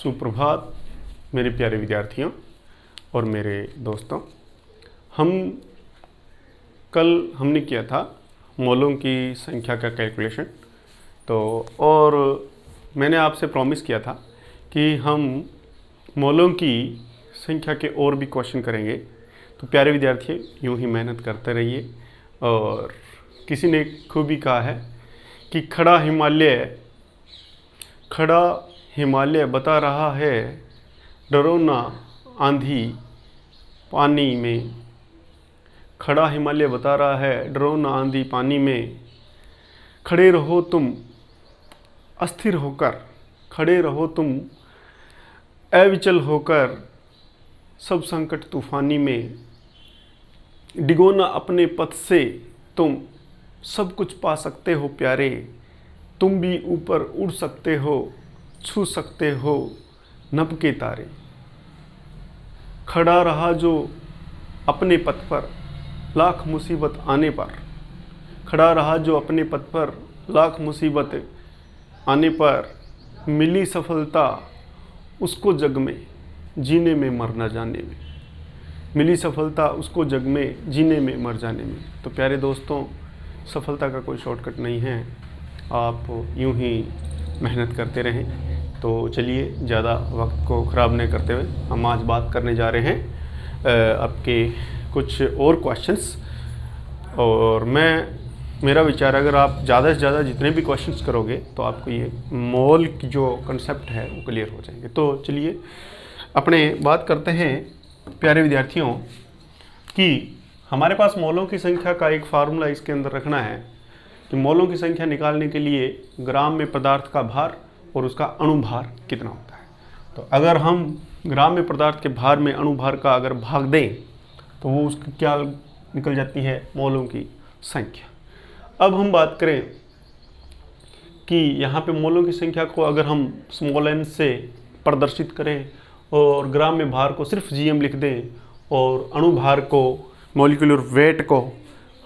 सुप्रभात मेरे प्यारे विद्यार्थियों और मेरे दोस्तों। हमने किया था मोलों की संख्या का कैलकुलेशन। और मैंने आपसे प्रॉमिस किया था कि हम मोलों की संख्या के और भी क्वेश्चन करेंगे। तो प्यारे विद्यार्थी यूं ही मेहनत करते रहिए। और किसी ने खूबी कहा है कि खड़ा हिमालय बता रहा है, डरो ना आंधी पानी में। खड़ा हिमालय बता रहा है, डरो ना आंधी पानी में। खड़े रहो तुम अस्थिर होकर, खड़े रहो तुम अविचल होकर, सब संकट तूफानी में। डिगो ना अपने पथ से तुम, सब कुछ पा सकते हो प्यारे। तुम भी ऊपर उड़ सकते हो, छू सकते हो नभ के तारे। खड़ा रहा जो अपने पथ पर, लाख मुसीबत आने पर। खड़ा रहा जो अपने पथ पर, लाख मुसीबत आने पर। मिली सफलता उसको जग में, जीने में मर न जाने में। मिली सफलता उसको जग में, जीने में मर जाने में। तो प्यारे दोस्तों, सफलता का कोई शॉर्टकट नहीं है, आप यूं ही मेहनत करते रहें। तो चलिए ज़्यादा वक्त को ख़राब नहीं करते हुए हम आज बात करने जा रहे हैं आपके कुछ और क्वेश्चंस। और मेरा विचार, अगर आप ज़्यादा से ज़्यादा जितने भी क्वेश्चंस करोगे तो आपको ये मोल की जो कंसेप्ट है वो क्लियर हो जाएंगे। तो चलिए अपने बात करते हैं प्यारे विद्यार्थियों कि हमारे पास मोलों की संख्या का एक फार्मूला इसके अंदर रखना है कि मोलों की संख्या निकालने के लिए ग्राम में पदार्थ का भार और उसका अणुभार कितना होता है। तो अगर हम ग्राम में पदार्थ के भार में अणुभार का अगर भाग दें तो वो उसकी क्या निकल जाती है, मोलों की संख्या। अब हम बात करें कि यहाँ पे मोलों की संख्या को अगर हम स्मॉल n से प्रदर्शित करें और ग्राम में भार को सिर्फ gm लिख दें और अणुभार को, मॉलिक्यूलर वेट को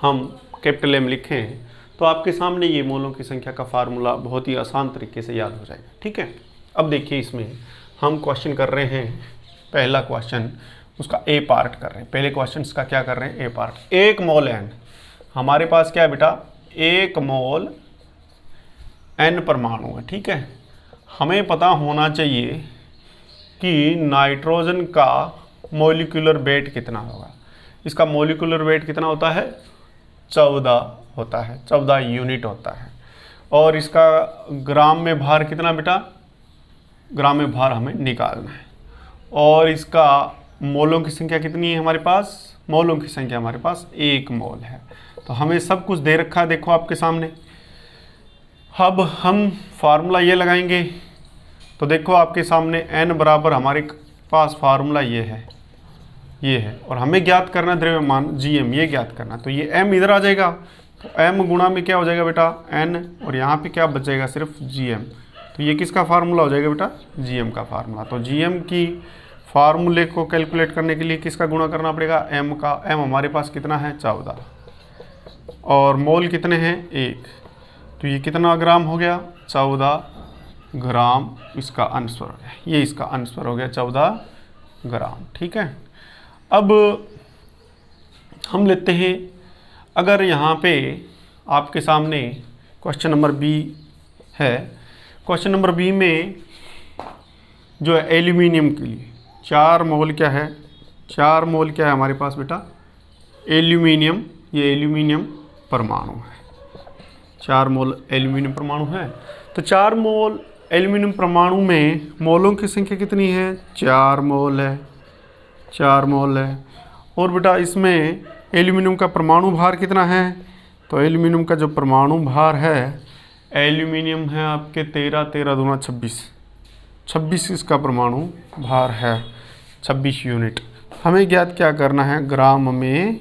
हम कैपिटल M लिखें, तो आपके सामने ये मोलों की संख्या का फार्मूला बहुत ही आसान तरीके से याद हो जाएगा। ठीक है, अब देखिए इसमें हम क्वेश्चन कर रहे हैं, पहला क्वेश्चन उसका ए पार्ट कर रहे हैं। पहले क्वेश्चन का क्या कर रहे हैं, ए पार्ट। 1 मोल n, हमारे पास क्या है बेटा, 1 मोल n परमाणु है। ठीक है, हमें पता होना चाहिए कि नाइट्रोजन का मॉलिक्यूलर वेट कितना होगा। इसका मॉलिक्यूलर वेट कितना होता है, 14 होता है, 14 यूनिट होता है। और इसका ग्राम में भार कितना बेटा, ग्राम में भार हमें निकालना है। और इसका मोलों की संख्या कितनी है हमारे पास, मोलों की संख्या हमारे पास 1 मोल है। तो हमें सब कुछ दे रखा है, देखो आपके सामने। अब हम फार्मूला ये लगाएंगे, तो देखो आपके सामने n बराबर हमारे पास फार्मूला ये है और हमें ज्ञात करना द्रव्यमान gm, ये ज्ञात करना। तो ये m इधर आ जाएगा, तो m गुणा में क्या हो जाएगा बेटा, n, और यहाँ पे क्या बचेगा, सिर्फ gm। तो ये किसका फार्मूला हो जाएगा बेटा, gm का फार्मूला। तो gm की फार्मूले को कैलकुलेट करने के लिए किसका गुणा करना पड़ेगा, m का। m हमारे पास कितना है, 14, और मोल कितने हैं, 1। तो ये कितना ग्राम हो गया, 14 ग्राम इसका अनुस्वर हो गया, ये इसका अनुस्वर हो गया 14 ग्राम। ठीक है, अब हम लेते हैं, अगर यहाँ पे आपके सामने क्वेश्चन नंबर बी है। क्वेश्चन नंबर बी में जो है एल्यूमिनियम के लिए 4 मोल क्या है, 4 मोल क्या है हमारे पास बेटा, एल्यूमिनियम। ये एल्यूमिनियम परमाणु है, 4 मोल एल्यूमिनियम परमाणु है। तो 4 मोल एल्यूमिनियम परमाणु में मोलों की संख्या कितनी है, 4 मोल है, 4 मोल है। और बेटा इसमें एल्यूमिनियम का परमाणु भार कितना है, तो एल्यूमिनियम का जो परमाणु भार है, एल्यूमिनियम है आपके 13, 13 दूना 26, 26 इसका परमाणु भार है, 26 यूनिट। हमें ज्ञात क्या करना है, ग्राम में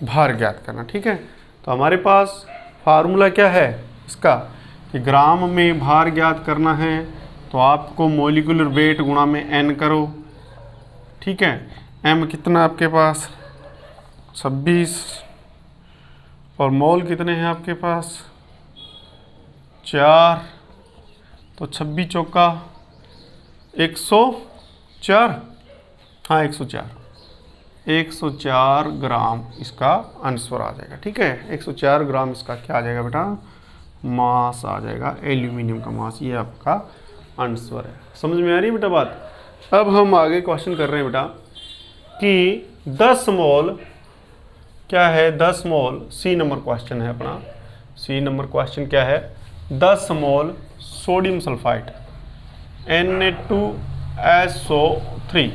भार ज्ञात करना। ठीक है, तो हमारे पास फार्मूला क्या है इसका, कि ग्राम में भार ज्ञात करना है तो आपको मॉलिक्यूलर वेट गुणा में n करो। ठीक है, m कितना आपके पास, 26, और मोल कितने हैं आपके पास, 4। तो 26 चौका 104, हाँ 104 ग्राम इसका आंसर आ जाएगा। ठीक है, 104 ग्राम इसका क्या आ जाएगा बेटा, मास आ जाएगा, एल्यूमिनियम का मास। ये आपका आंसर है। समझ में आ रही है बेटा बात। अब हम आगे क्वेश्चन कर रहे हैं बेटा कि 10 मोल क्या है, 10 मोल, सी नंबर क्वेश्चन है अपना। सी नंबर क्वेश्चन क्या है, 10 मोल सोडियम सल्फाइड Na2SO3,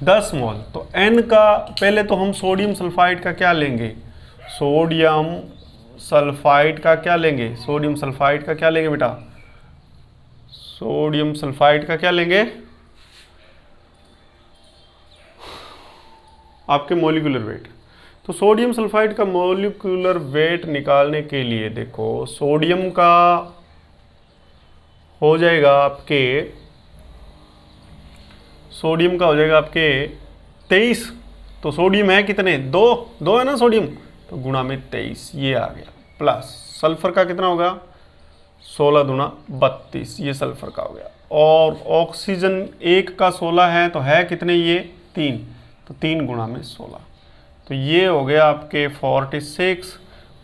10 मोल। तो N का पहले तो हम सोडियम सल्फाइड का क्या लेंगे, सोडियम सल्फाइड का क्या लेंगे, सोडियम सल्फाइड का क्या लेंगे बेटा, सोडियम सल्फाइड का क्या लेंगे, आपके मोलिकुलर वेट। तो सोडियम सल्फाइड का मोलिकुलर वेट निकालने के लिए देखो, सोडियम का हो जाएगा आपके, सोडियम का हो जाएगा आपके 23। तो सोडियम है कितने, 2 है ना सोडियम, तो गुणा में 23 ये आ गया, प्लस सल्फर का कितना होगा, 16 दूना 32, ये सल्फर का हो गया। और ऑक्सीजन 1 का 16 है, तो है कितने ये 3, तो 3 गुणा में 16, तो ये हो गया आपके 46,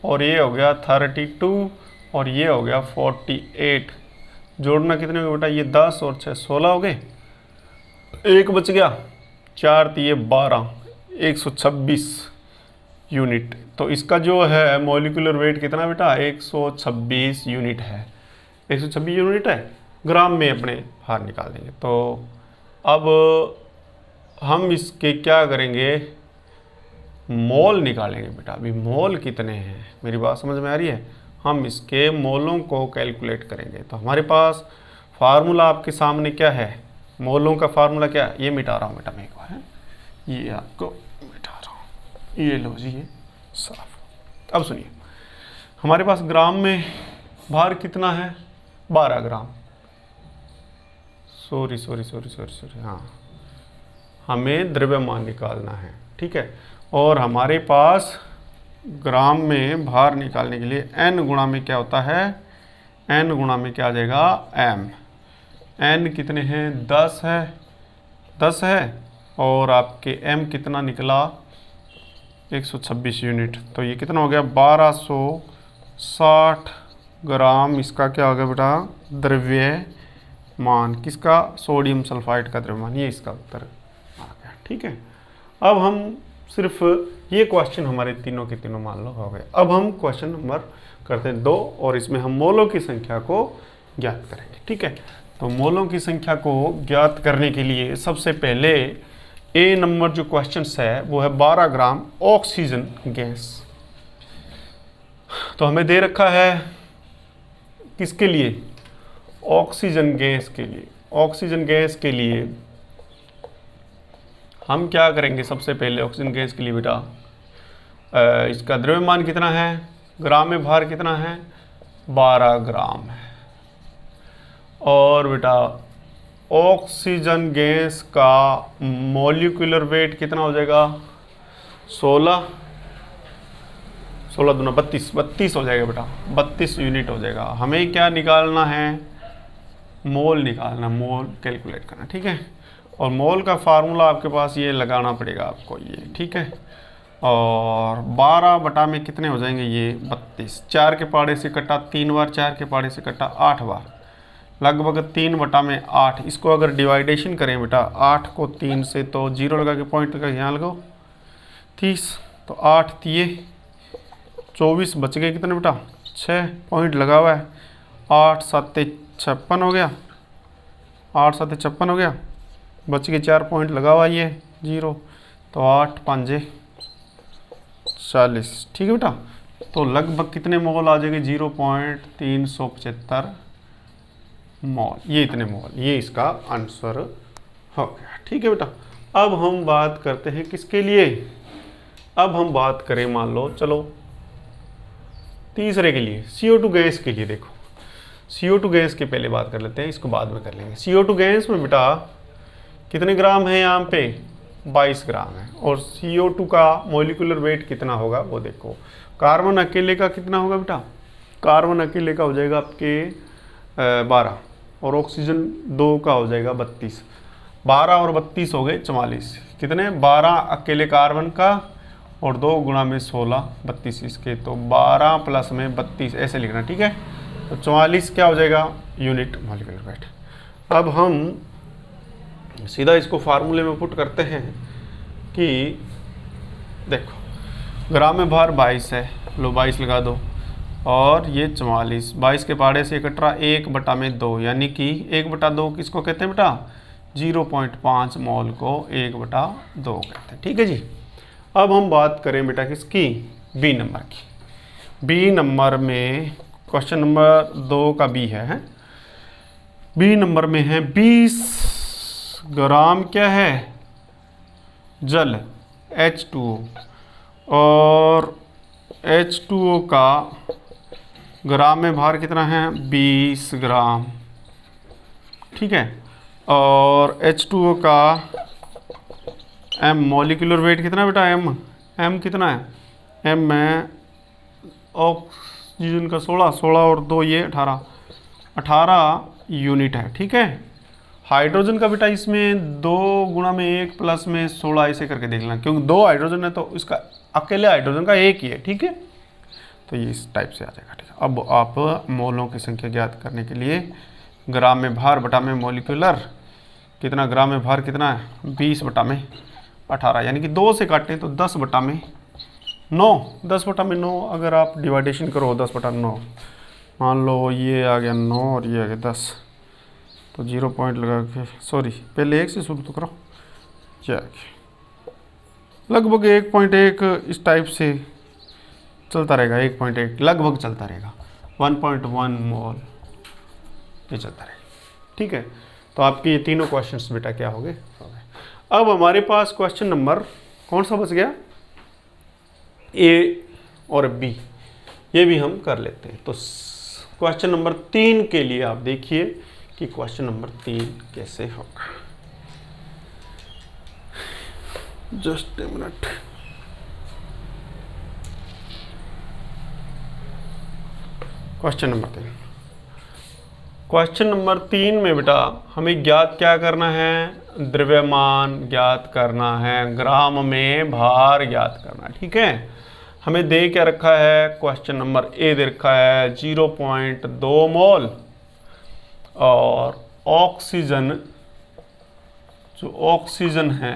और ये हो गया 32, और ये हो गया 48। जोड़ना कितने हो गए बेटा, ये 10 और 6 16 हो गए, एक बच गया, 4 दिए 12, 126 यूनिट। तो इसका जो है मॉलिक्यूलर वेट कितना बेटा, 126 यूनिट है, 126 यूनिट है, ग्राम में अपने बाहर निकाल देंगे। तो अब हम इसके क्या करेंगे, मोल निकालेंगे बेटा। अभी मोल कितने हैं, मेरी बात समझ में आ रही है, हम इसके मोलों को कैलकुलेट करेंगे। तो हमारे पास फार्मूला आपके सामने क्या है, मोलों का फार्मूला क्या है, ये मिटा रहा हूँ बेटा मैं एक बार, है ये आपको मिटा रहा हूँ, ये लो जी ये साफ। अब सुनिए, हमारे पास ग्राम में भार कितना है, 12 ग्राम, सॉरी, हाँ हमें द्रव्यमान निकालना है। ठीक है, और हमारे पास ग्राम में भार निकालने के लिए n गुणा में क्या होता है, n गुणा में क्या आ जाएगा m। n कितने हैं, 10 है, और आपके m कितना निकला 126 यूनिट। तो ये कितना हो गया 1260 ग्राम, इसका क्या हो गया बेटा द्रव्यमान, किसका, सोडियम सल्फाइड का द्रव्यमान। ये इसका उत्तर आ गया। ठीक है, अब हम सिर्फ ये क्वेश्चन हमारे तीनों के तीनों मान लो हो गए। अब हम क्वेश्चन नंबर करते हैं 2, और इसमें हम मोलों की संख्या को ज्ञात करेंगे। ठीक है, तो मोलों की संख्या को ज्ञात करने के लिए सबसे पहले ए नंबर जो क्वेश्चन है वो है 12 ग्राम ऑक्सीजन गैस। तो हमें दे रखा है किसके लिए, ऑक्सीजन गैस के लिए। ऑक्सीजन गैस के लिए हम क्या करेंगे, सबसे पहले ऑक्सीजन गैस के लिए बेटा इसका द्रव्यमान कितना है, ग्राम में भार कितना है, 12 ग्राम है। और बेटा ऑक्सीजन गैस का मॉलिक्यूलर वेट कितना हो जाएगा, 16 दूना 32 हो जाएगा बेटा, 32 यूनिट हो जाएगा। हमें क्या निकालना है, मोल निकालना, मोल कैलकुलेट करना। ठीक है, और मोल का फार्मूला आपके पास ये लगाना पड़ेगा आपको ये। ठीक है, और 12 बटा में कितने हो जाएंगे ये 32, 4 के पाड़े से कटा 3 बार, 4 के पाड़े से कटा 8 बार, लगभग 3 बटा में 8। इसको अगर डिवाइडेशन करें बेटा 8 को 3 से, तो 0 लगा के पॉइंट लगा यहाँ लगाओ 30, तो 8 दिए 24, बच गए कितने बेटा 6, पॉइंट लगा हुआ है, 8 7 56 हो गया, 8 7 56 हो गया, बच के 4 पॉइंट लगा हुआ ये 0, तो 8 5 40। ठीक है बेटा, तो लगभग कितने मोल आ जाएंगे, 0.375 मोल, ये इतने मोल, ये इसका आंसर हो गया। ठीक है बेटा, अब हम बात करते हैं किसके लिए, अब हम बात करें मान लो चलो तीसरे के लिए, CO2 गैस के लिए। देखो CO2 गैस की पहले बात कर लेते हैं, इसको बाद में कर लेंगे। CO2 गैस में बेटा कितने ग्राम है, यहाँ पे 22 ग्राम है, और CO2 का मॉलिक्यूलर वेट कितना होगा वो देखो। कार्बन अकेले का कितना होगा बेटा, कार्बन अकेले का हो जाएगा आपके 12, और ऑक्सीजन 2 का हो जाएगा 32। 12 और 32 हो गए 44। कितने? 12 अकेले कार्बन का और 2 गुणा में 16, 32 इसके, तो 12 प्लस में 32 ऐसे लिखना, ठीक है। तो 44 क्या हो जाएगा? Unit molecular weight. अब हम सीधा इसको फार्मूले में पुट करते हैं कि देखो ग्राम में भार 22 है, लो 22 लगा दो, और ये 44, 22 के पहाड़े से कट रहा 1/2, यानी कि 1/2 किसको कहते हैं बेटा? 0.5 मोल को 1/2 कहते हैं, ठीक है जी। अब हम बात करें बेटा किसकी? बी नंबर की। बी नंबर में क्वेश्चन नंबर 2 का बी है। बी नंबर में है 20 ग्राम क्या है? जल H2O, और H2O का ग्राम में भार कितना है? 20 ग्राम, ठीक है। और H2O का M मॉलिक्यूलर वेट कितना बेटा? M कितना है? M में ऑक्सीजन का 16 और 2 ये 18 यूनिट है, ठीक है। हाइड्रोजन का बेटा इसमें 2 गुणा में 1 प्लस में 16 ऐसे करके देख लेना, क्योंकि 2 हाइड्रोजन है तो इसका अकेले हाइड्रोजन का 1 ही है, ठीक है। तो ये इस टाइप से आ जाएगा, ठीक है। अब आप मोलों की संख्या ज्ञात करने के लिए ग्राम में भार बटा में मॉलिक्यूलर कितना, ग्राम में भार कितना है? 20/18, यानी कि 2 से काटें तो 10/9, 10/9 अगर आप डिवाइडेशन करो 10/9, मान लो ये आ गया 9 और ये आ गया 10, तो 0 पॉइंट लगा के, सॉरी पहले 1 से शुरू तो करो, क्या लगभग 1.1 इस टाइप से चलता रहेगा, 1.1 लगभग चलता रहेगा, 1.1 मोल ये चलता रहेगा, ठीक है। तो आपके ये तीनों क्वेश्चंस बेटा क्या हो गए? अब हमारे पास क्वेश्चन नंबर कौन सा बच गया? ए और बी, ये भी हम कर लेते हैं। तो क्वेश्चन नंबर 3 के लिए आप देखिए कि क्वेश्चन नंबर 3 कैसे होगा। Just a minute. Question number 3, question number 3 में बेटा हमें ज्ञात क्या करना है? द्रव्यमान ज्ञात करना है, ग्राम में भार ज्ञात करना है, ठीक है। हमें दे क्या रखा है? क्वेश्चन नंबर ए दे रखा है 0.2 मोल, और ऑक्सीजन, जो ऑक्सीजन है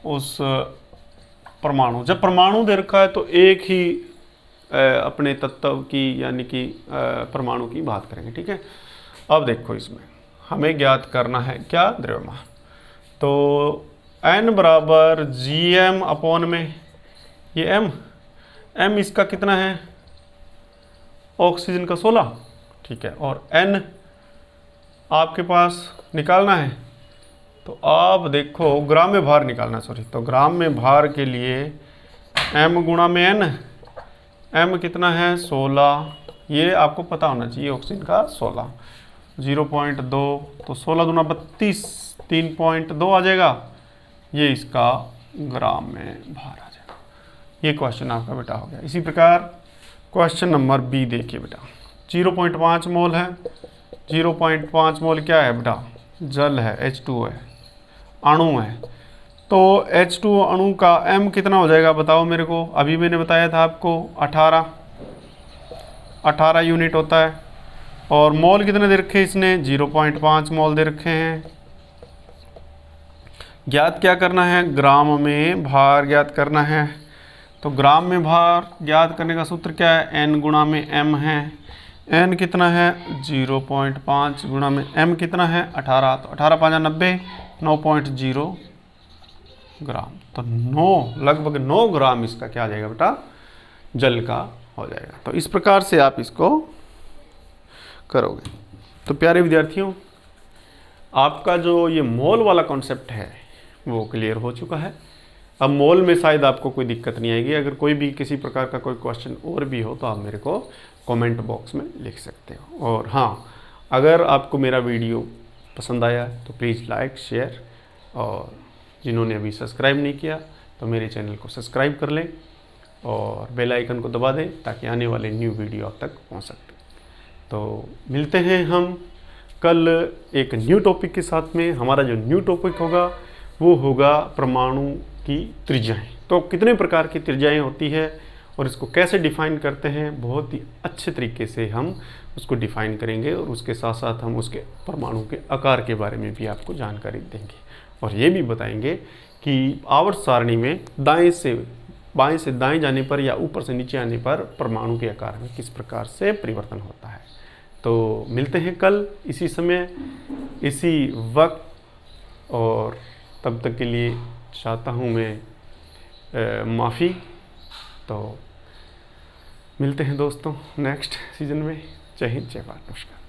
उस परमाणु, जब परमाणु दे रखा है तो एक ही अपने तत्व की यानी कि परमाणु की बात करेंगे, ठीक है। अब देखो इसमें हमें ज्ञात करना है क्या? द्रव्यमान। तो N बराबर Gm अपॉन में ये M इसका कितना है? ऑक्सीजन का 16, ठीक है। और N आपके पास निकालना है, तो आप देखो ग्राम में भार निकालना, सॉरी, तो ग्राम में भार के लिए M गुणा में N, M कितना है? 16, ये आपको पता होना चाहिए, ऑक्सीजन का 16, 0.2, तो 16 दूना 32, 3.2 आ जाएगा, ये इसका ग्राम में भार आ जाएगा। ये क्वेश्चन आपका बेटा हो गया। इसी प्रकार क्वेश्चन नंबर बी देखिए बेटा, 0.5 मोल है, 0.5 मोल क्या है बेटा? जल है, H2O है, अणु है। तो H2O अणु का M कितना हो जाएगा बताओ मेरे को? अभी मैंने बताया था आपको 18 यूनिट होता है, और मोल कितने दे रखे इसने? 0.5 मोल दे रखे हैं। ज्ञात क्या करना है? ग्राम में भार ज्ञात करना है। तो ग्राम में भार ज्ञात करने का सूत्र क्या है? N गुणा में M है। N कितना है? 0.5 गुणा में M कितना है? 18, तो 18 5 90, 9.0 ग्राम। तो 9 लगभग 9 ग्राम इसका क्या आ जाएगा बेटा? जल का हो जाएगा। तो इस प्रकार से आप इसको करोगे। तो प्यारे विद्यार्थियों, आपका जो ये मोल वाला कॉन्सेप्ट है वो क्लियर हो चुका है। अब मोल में शायद आपको कोई दिक्कत नहीं आएगी। अगर कोई भी किसी प्रकार का कोई क्वेश्चन और भी हो तो आप मेरे को कमेंट बॉक्स में लिख सकते हो। और हाँ, अगर आपको मेरा वीडियो पसंद आया तो प्लीज़ लाइक, शेयर, और जिन्होंने अभी सब्सक्राइब नहीं किया तो मेरे चैनल को सब्सक्राइब कर लें और बेल आइकन को दबा दें ताकि आने वाले न्यू वीडियो आप तक पहुंच सकते। तो मिलते हैं हम कल एक न्यू टॉपिक के साथ में। हमारा जो न्यू टॉपिक होगा वो होगा परमाणु की त्रिज्याएं। तो कितने प्रकार की त्रिज्याएं होती है और इसको कैसे डिफाइन करते हैं, बहुत ही अच्छे तरीके से हम उसको डिफाइन करेंगे और उसके साथ साथ हम उसके परमाणु के आकार के बारे में भी आपको जानकारी देंगे और ये भी बताएंगे कि आवर्त सारणी में बाएं से दाएं जाने पर या ऊपर से नीचे आने पर परमाणु के आकार में किस प्रकार से परिवर्तन होता है। तो मिलते हैं कल इसी समय इसी वक्त, और तब तक के लिए चाहता हूँ मैं माफ़ी। तो मिलते हैं दोस्तों नेक्स्ट सीजन में। जय हिंद, जय भारत, नमस्कार।